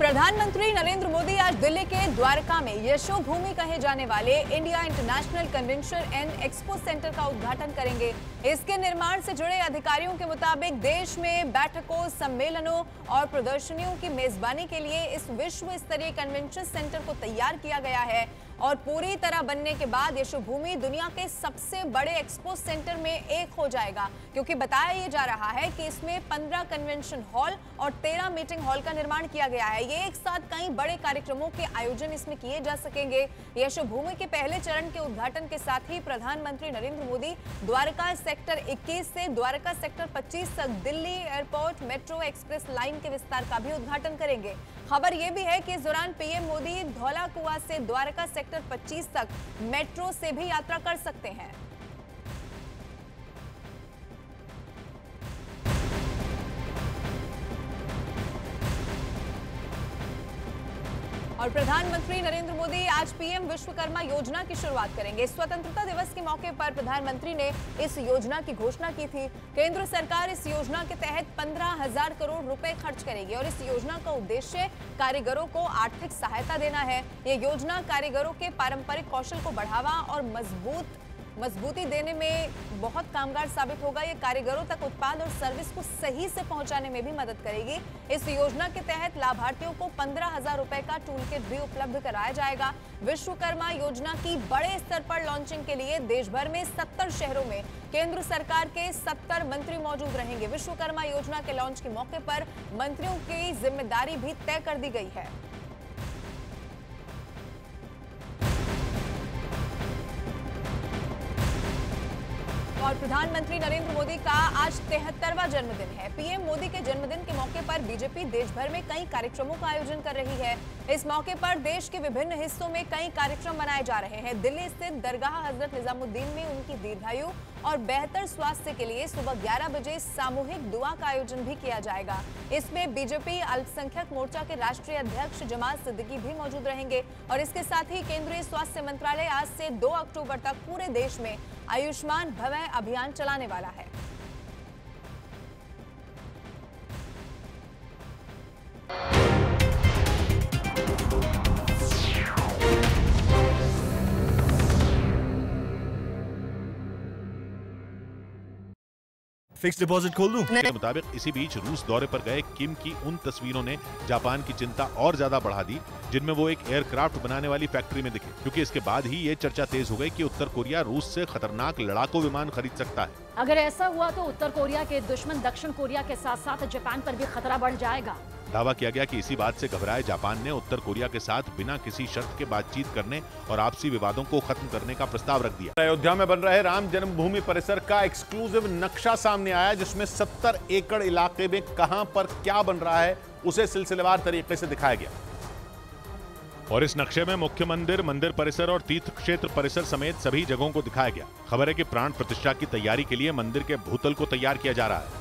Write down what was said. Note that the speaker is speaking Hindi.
प्रधानमंत्री नरेंद्र मोदी आज दिल्ली के द्वारका में यशोभूमि कहे जाने वाले India international convention and expo centre का उद्घाटन करेंगे। इसके निर्माण से जुड़े अधिकारियों के मुताबिक देश में बैठकों, सम्मेलनों और प्रदर्शनियों की मेजबानी के लिए इस विश्व स्तरीय कन्वेंशन सेंटर को तैयार किया गया है और पूरी तरह बनने के बाद यशोभूमि दुनिया के सबसे बड़े एक्सपो सेंटर में एक हो जाएगा, क्योंकि बताया ये जा रहा है कि इसमें 15 कन्वेंशन हॉल और 13 मीटिंग हॉल का निर्माण किया गया है। ये एक साथ कई बड़े कार्यक्रमों के आयोजन इसमें किए जा सकेंगे। यशोभूमि के पहले चरण के उद्घाटन के साथ ही प्रधानमंत्री नरेंद्र मोदी द्वारका सेक्टर 21 से द्वारका सेक्टर 25 तक Delhi airport metro express line के विस्तार का भी उद्घाटन करेंगे। खबर यह भी है कि इस दौरान पीएम मोदी धौलाकुआं से द्वारका सेक्टर 25 तक मेट्रो से भी यात्रा कर सकते हैं। और प्रधानमंत्री नरेंद्र मोदी आज पीएम विश्वकर्मा योजना की शुरुआत करेंगे। स्वतंत्रता दिवस के मौके पर प्रधानमंत्री ने इस योजना की घोषणा की थी। केंद्र सरकार इस योजना के तहत 15,000 करोड़ रुपए खर्च करेगी और इस योजना का उद्देश्य कारीगरों को आर्थिक सहायता देना है। ये योजना कारीगरों के पारंपरिक कौशल को बढ़ावा और मजबूती देने में बहुत कारगर साबित होगा। ये कारीगरों तक उत्पाद और सर्विस को सही से पहुंचाने में भी मदद करेगी। इस योजना के तहत लाभार्थियों को 15,000 रुपए का टूल किट भी उपलब्ध कराया जाएगा। विश्वकर्मा योजना की बड़े स्तर पर लॉन्चिंग के लिए देश भर में 70 शहरों में केंद्र सरकार के 70 मंत्री मौजूद रहेंगे। विश्वकर्मा योजना के लॉन्च के मौके पर मंत्रियों की जिम्मेदारी भी तय कर दी गई है। और प्रधानमंत्री नरेंद्र मोदी का आज 73वां जन्मदिन है। पीएम मोदी के जन्मदिन के मौके पर बीजेपी देश भर में कई कार्यक्रमों का आयोजन कर रही है। इस मौके पर देश के विभिन्न हिस्सों में कई कार्यक्रम मनाए जा रहे हैं। दिल्ली स्थित दरगाह हजरत निजामुद्दीन में उनकी दीर्घायु और बेहतर स्वास्थ्य के लिए सुबह 11 बजे सामूहिक दुआ का आयोजन भी किया जाएगा। इसमें बीजेपी अल्पसंख्यक मोर्चा के राष्ट्रीय अध्यक्ष जमाल सिद्दीकी भी मौजूद रहेंगे। और इसके साथ ही केंद्रीय स्वास्थ्य मंत्रालय आज से 2 अक्टूबर तक पूरे देश में आयुष्मान भव अभियान चलाने वाला है। फिक्स डिपॉजिट खोल दूं? के मुताबिक इसी बीच रूस दौरे पर गए किम की उन तस्वीरों ने जापान की चिंता और ज्यादा बढ़ा दी, जिनमें वो एक एयरक्राफ्ट बनाने वाली फैक्ट्री में दिखे, क्योंकि इसके बाद ही ये चर्चा तेज हो गई कि उत्तर कोरिया रूस से खतरनाक लड़ाकू विमान खरीद सकता है। अगर ऐसा हुआ तो उत्तर कोरिया के दुश्मन दक्षिण कोरिया के साथ साथ जापान पर भी खतरा बढ़ जाएगा। दावा किया गया कि इसी बात से घबराए जापान ने उत्तर कोरिया के साथ बिना किसी शर्त के बातचीत करने और आपसी विवादों को खत्म करने का प्रस्ताव रख दिया। अयोध्या में बन रहे राम जन्मभूमि परिसर का एक्सक्लूसिव नक्शा सामने आया, जिसमें 70 एकड़ इलाके में कहां पर क्या बन रहा है उसे सिलसिलेवार तरीके से दिखाया गया। और इस नक्शे में मुख्य मंदिर, मंदिर परिसर और तीर्थ क्षेत्र परिसर समेत सभी जगहों को दिखाया गया। खबर है कि प्राण प्रतिष्ठा की तैयारी के लिए मंदिर के भूतल को तैयार किया जा रहा है।